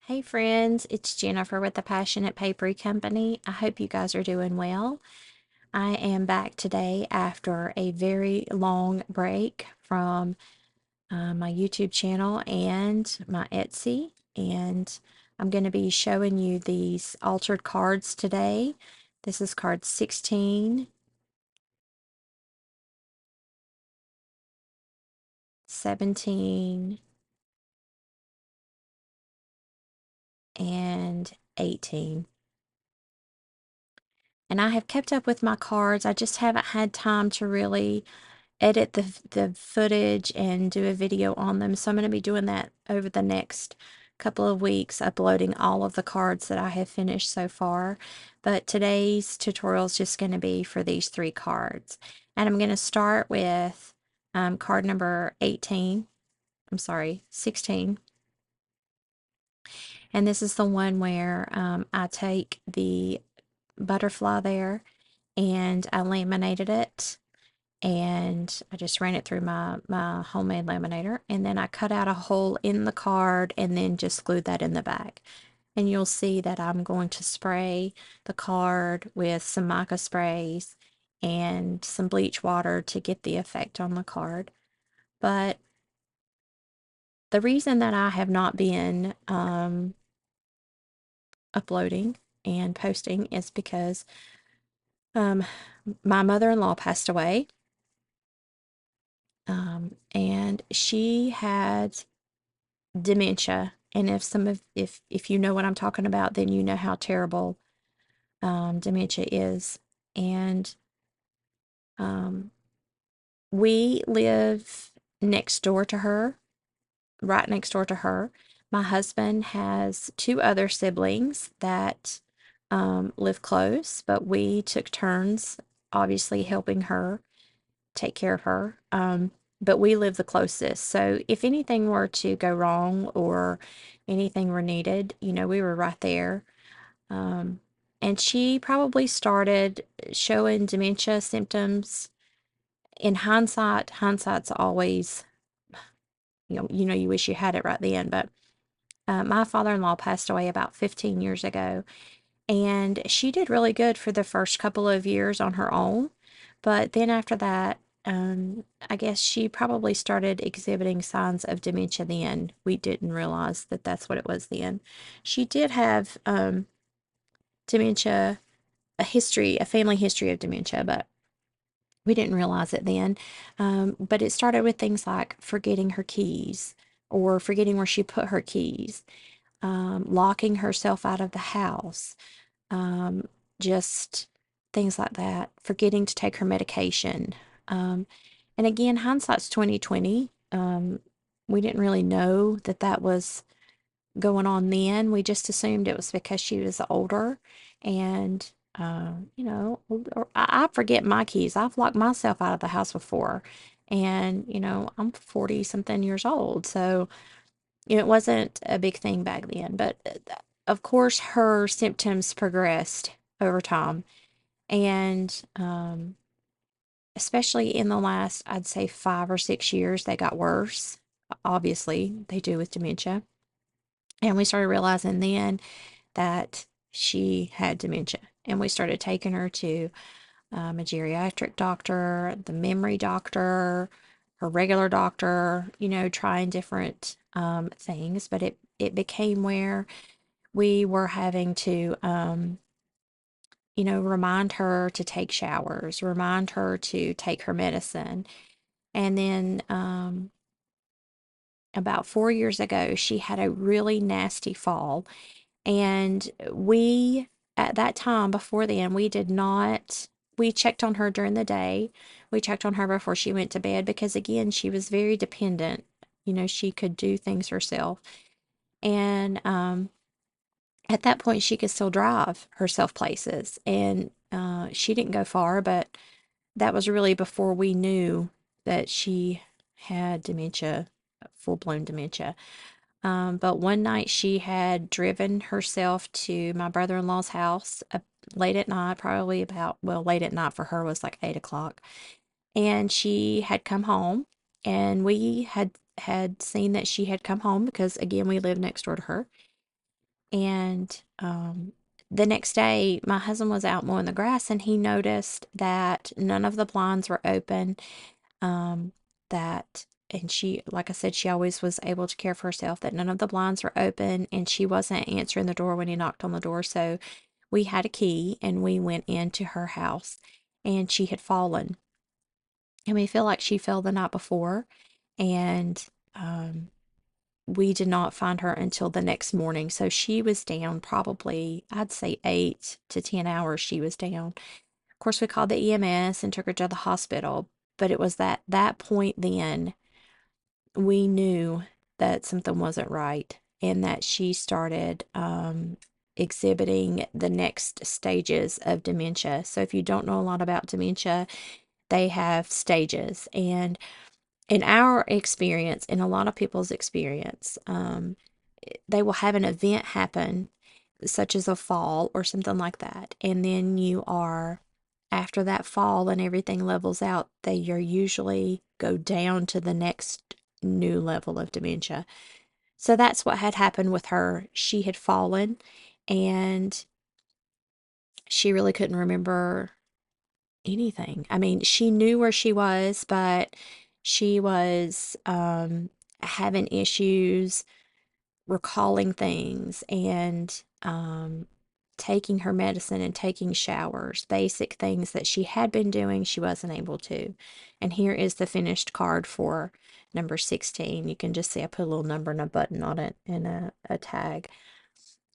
Hey friends, it's Jennifer with the Passionate Papery Company. I hope you guys are doing well. I am back today after a very long break from my YouTube channel and my Etsy, and I'm going to be showing you these altered cards today. This is card 16, 17, and 18. And I have kept up with my cards. I just haven't had time to really edit the footage and do a video on them. So I'm going to be doing that over the next couple of weeks, uploading all of the cards that I have finished so far. But today's tutorial is just going to be for these three cards. And I'm going to start with card number 18. I'm sorry, 16. And this is the one where I take the butterfly there and I laminated it, and I just ran it through my homemade laminator, and then I cut out a hole in the card and then just glued that in the back. And you'll see that I'm going to spray the card with some mica sprays and some bleach water to get the effect on the card. But the reason that I have not been uploading and posting is because um, my mother-in-law passed away. And she had dementia. And if you know what I'm talking about, then you know how terrible dementia is. And um, we live next door to her, right next door to her. My husband has two other siblings that live close, but we took turns, obviously helping her take care of her. But we live the closest. So if anything were to go wrong or anything were needed, we were right there. Um, and she probably started showing dementia symptoms. In hindsight, hindsight's always, you wish you had it right then. But my father-in-law passed away about 15 years ago, and she did really good for the first couple of years on her own. But then after that, I guess she probably started exhibiting signs of dementia then. We didn't realize that that's what it was then. She did have dementia, a family history of dementia, but we didn't realize it then. But it started with things like forgetting her keys or forgetting where she put her keys, locking herself out of the house, um, just things like that, forgetting to take her medication. Um, and again, hindsight's 2020. We didn't really know that that was going on then. We just assumed it was because she was older, and or I forget my keys. I've locked myself out of the house before, and I'm 40 something years old, so it wasn't a big thing back then. But of course, her symptoms progressed over time, and especially in the last, I'd say 5 or 6 years, they got worse. Obviously, they do with dementia. And we started realizing then that she had dementia. And we started taking her to a geriatric doctor, the memory doctor, her regular doctor, trying different things. But it became where we were having to, remind her to take showers, remind her to take her medicine. And then about 4 years ago, she had a really nasty fall. And at that time, before then, we checked on her during the day. We checked on her before she went to bed because, again, she was very dependent. She could do things herself. And at that point, she could still drive herself places. And she didn't go far, but that was really before we knew that she had dementia, full-blown dementia. But one night she had driven herself to my brother-in-law's house late at night, probably late at night for her was like 8 o'clock. And she had come home, and we had seen that she had come home because, again, we lived next door to her. And the next day, my husband was out mowing the grass and he noticed that none of the blinds were open. Um, that, and she, like I said, she always was able to care for herself, that none of the blinds were open and she wasn't answering the door when he knocked on the door. So we had a key and we went into her house and she had fallen. And we feel like she fell the night before. And um, we did not find her until the next morning. So she was down probably, I'd say 8 to 10 hours she was down. Of course, we called the EMS and took her to the hospital, but it was that point then we knew that something wasn't right and that she started exhibiting the next stages of dementia. So if you don't know a lot about dementia, they have stages. And in our experience, in a lot of people's experience, they will have an event happen, such as a fall or something like that. And then after that fall and everything levels out, they are usually go down to the next new level of dementia. So that's what had happened with her. She had fallen and she really couldn't remember anything. I mean, she knew where she was, but she was having issues recalling things and taking her medicine and taking showers, basic things that she had been doing, she wasn't able to. And here is the finished card for number 16. You can just see I put a little number and a button on it and a tag.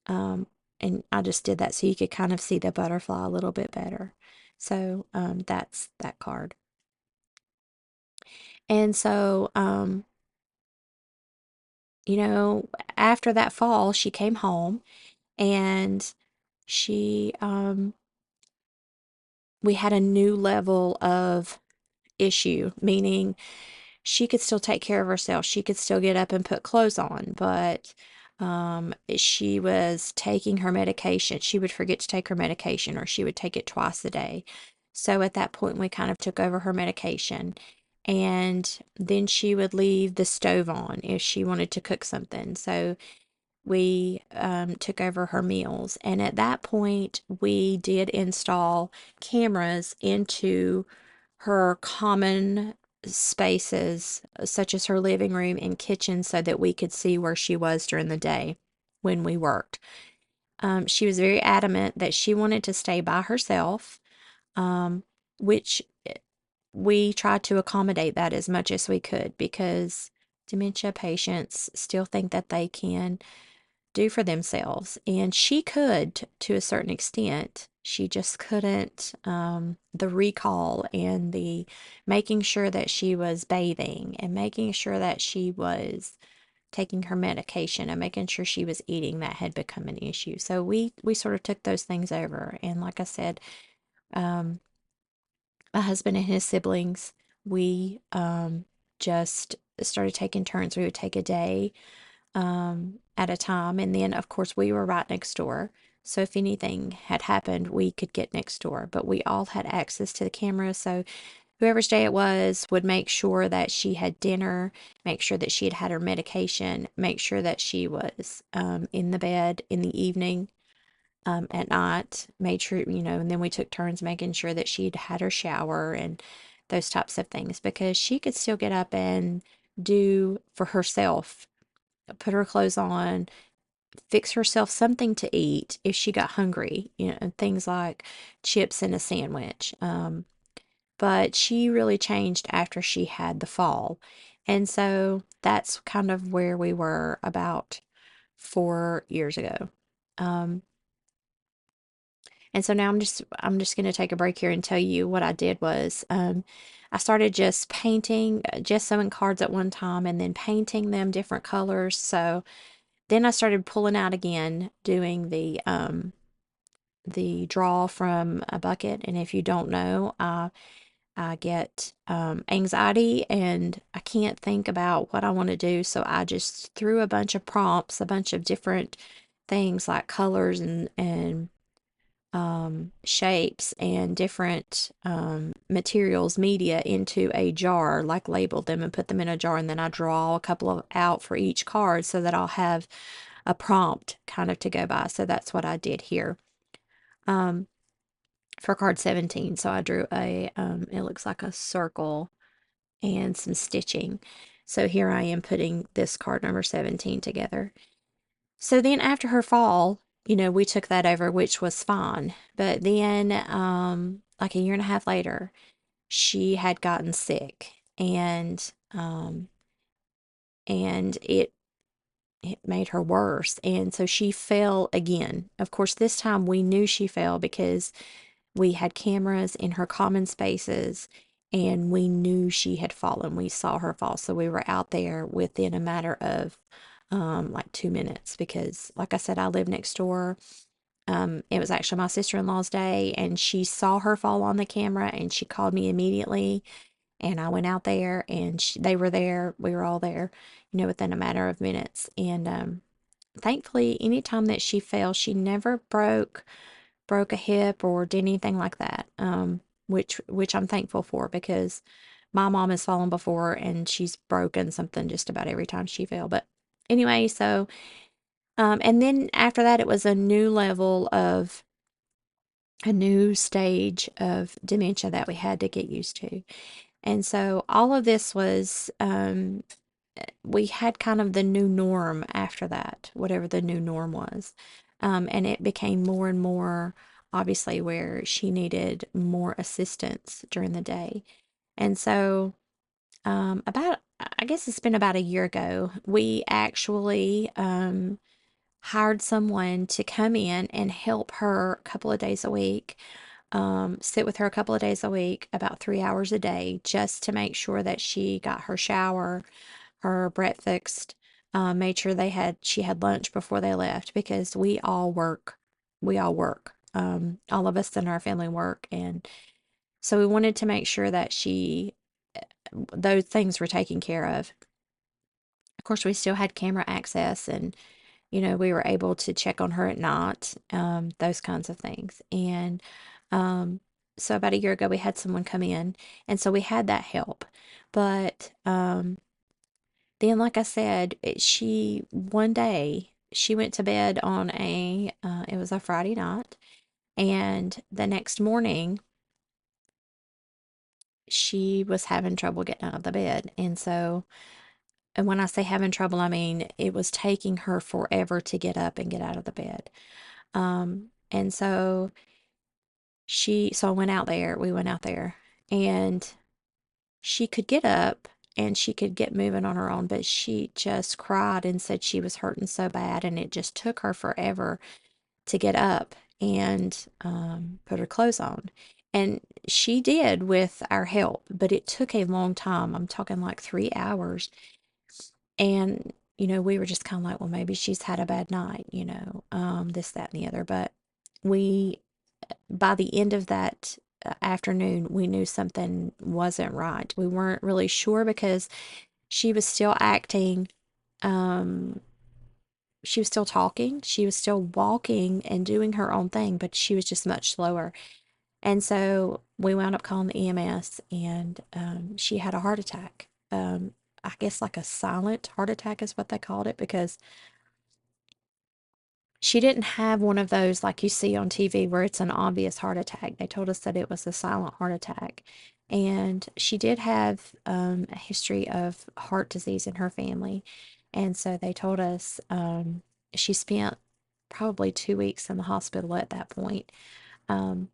Um, and I just did that so you could kind of see the butterfly a little bit better. So that's that card. And so, you know, after that fall, she came home and she we had a new level of issue, meaning she could still take care of herself. She could still get up and put clothes on, but she was taking her medication. She would forget to take her medication or she would take it twice a day. So at that point, we kind of took over her medication. And then she would leave the stove on if she wanted to cook something. So we took over her meals. And at that point, we did install cameras into her common spaces, such as her living room and kitchen, so that we could see where she was during the day when we worked. She was very adamant that she wanted to stay by herself, um, which we tried to accommodate that as much as we could because dementia patients still think that they can do for themselves. And she could to a certain extent. She just couldn't, the recall and the making sure that she was bathing and making sure that she was taking her medication and making sure she was eating, that had become an issue. So we sort of took those things over. And like I said, um, my husband and his siblings, we just started taking turns. We would take a day at a time. And then, of course, we were right next door. So if anything had happened, we could get next door. But we all had access to the camera. So whoever's day it was would make sure that she had dinner, make sure that she had had her medication, make sure that she was in the bed in the evening. At night, made sure, and then we took turns making sure that she'd had her shower and those types of things because she could still get up and do for herself, put her clothes on, fix herself something to eat if she got hungry, and things like chips and a sandwich. But she really changed after she had the fall. And so that's kind of where we were about 4 years ago. Um, and so now I'm just going to take a break here and tell you what I did was I started just painting, just sewing cards at one time and then painting them different colors. So then I started pulling out again, doing the draw from a bucket. And if you don't know, I get anxiety and I can't think about what I want to do. So I just threw a bunch of prompts, a bunch of different things like colors and shapes and different materials, media into a jar, like labeled them and put them in a jar. And then I draw a couple of out for each card so that I'll have a prompt kind of to go by. So that's what I did here. Um, for card 17. So I drew it looks like a circle and some stitching. So here I am putting this card number 17 together. So then after her fall, we took that over, which was fine. But then, like a year and a half later, she had gotten sick and it made her worse. And so she fell again. Of course, this time we knew she fell because we had cameras in her common spaces and we knew she had fallen. We saw her fall. So we were out there within a matter of like 2 minutes because, like I said, I live next door. It was actually my sister-in-law's day and she saw her fall on the camera and she called me immediately. And I went out there and they were there. We were all there, within a matter of minutes. And thankfully, anytime that she fell, she never broke a hip or did anything like that. Which I'm thankful for because my mom has fallen before and she's broken something just about every time she fell. But anyway, so and then after that, it was a new stage of dementia that we had to get used to. And so all of this was, we had kind of the new norm after that, whatever the new norm was. And it became more and more obviously where she needed more assistance during the day. And so, I guess it's been about a year ago, we actually hired someone to come in and help her a couple of days a week, sit with her a couple of days a week, about 3 hours a day, just to make sure that she got her shower, her breakfast, made sure she had lunch before they left because we all work. We all work. All of us in our family work. And so we wanted to make sure that those things were taken care of. Of course, we still had camera access and we were able to check on her at night, those kinds of things. And so about a year ago, we had someone come in, and so we had that help. But then, like I said, one day, she went to bed on it was a Friday night, and the next morning, she was having trouble getting out of the bed. And when I say having trouble, I mean it was taking her forever to get up and get out of the bed. And so I went out there, we went out there, and she could get up and she could get moving on her own, but she just cried and said she was hurting so bad, and it just took her forever to get up and put her clothes on. And she did with our help, but it took a long time. I'm talking like 3 hours. And, we were just kind of like, well, maybe she's had a bad night, this, that, and the other. But we by the end of that afternoon, we knew something wasn't right. We weren't really sure because she was still acting, um, she was still talking, she was still walking and doing her own thing, but she was just much slower. And so we wound up calling the EMS, and she had a heart attack. I guess like a silent heart attack is what they called it because she didn't have one of those like you see on TV where it's an obvious heart attack. They told us that it was a silent heart attack. And she did have a history of heart disease in her family. And so they told us she spent probably 2 weeks in the hospital at that point. Um,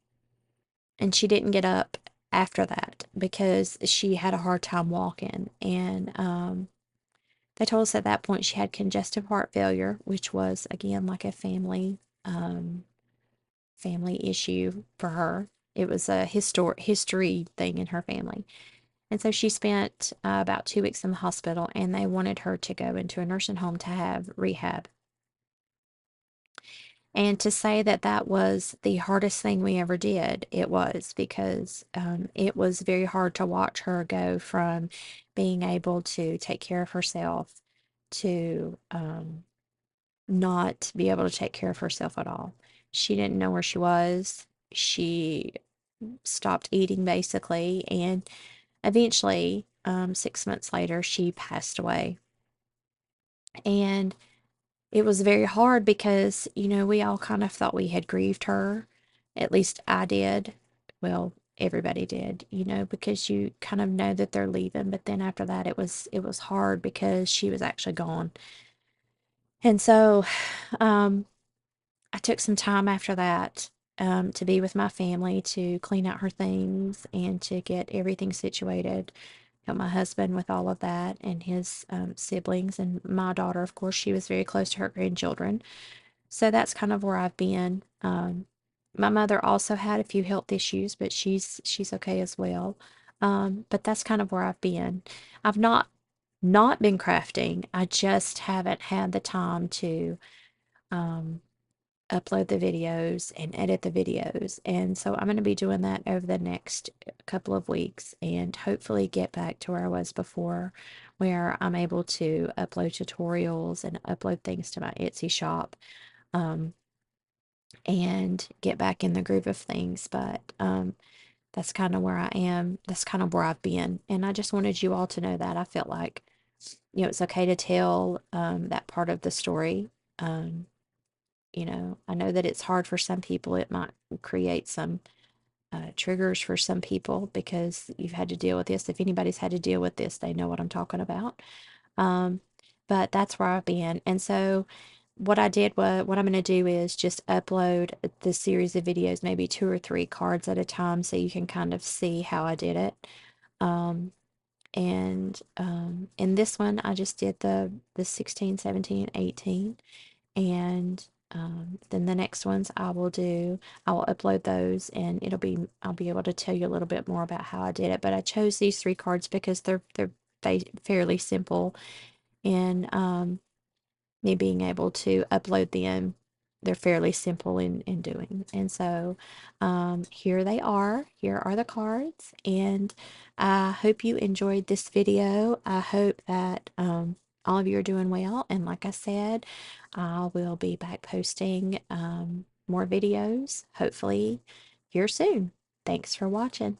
and she didn't get up after that because she had a hard time walking. And they told us at that point she had congestive heart failure, which was again like a um, family issue for her. It was a history thing in her family. And so she spent about 2 weeks in the hospital, and they wanted her to go into a nursing home to have rehab. And to say that that was the hardest thing we ever did, it was because it was very hard to watch her go from being able to take care of herself to not be able to take care of herself at all. She didn't know where she was. She stopped eating basically, and eventually, 6 months later, she passed away. And it was very hard because, we all kind of thought we had grieved her. At least I did. Well, everybody did, because you kind of know that they're leaving, but then after that it was hard because she was actually gone. And so, um I took some time after that to be with my family, to clean out her things and to get everything situated. Help my husband with all of that and his siblings. And my daughter, of course, she was very close to her grandchildren. So that's kind of where I've been. My mother also had a few health issues, but she's okay as well. But that's kind of where I've been. I've not been crafting. I just haven't had the time to um, upload the videos and edit the videos. And so I'm going to be doing that over the next couple of weeks and hopefully get back to where I was before, where I'm able to upload tutorials and upload things to my Etsy shop. Um, and get back in the groove of things. But that's kind of where I am. That's kind of where I've been. And I just wanted you all to know that I felt like, it's okay to tell that part of the story. Um, I know that it's hard for some people. It might create some triggers for some people because you've had to deal with this. If anybody's had to deal with this, they know what I'm talking about. Um, but that's where I've been. And so what I'm going to do is just upload the series of videos, maybe 2 or 3 cards at a time, so you can kind of see how I did it. Um, and in this one, I just did the 16, 17, 18. And then the next ones I will upload those and I'll be able to tell you a little bit more about how I did it. But I chose these 3 cards because they're fairly simple and me being able to upload them. They're fairly simple in doing. And so here they are. Here are the cards. And I hope you enjoyed this video. I hope that all of you are doing well. And like I said, I will be back posting more videos, hopefully here soon. Thanks for watching.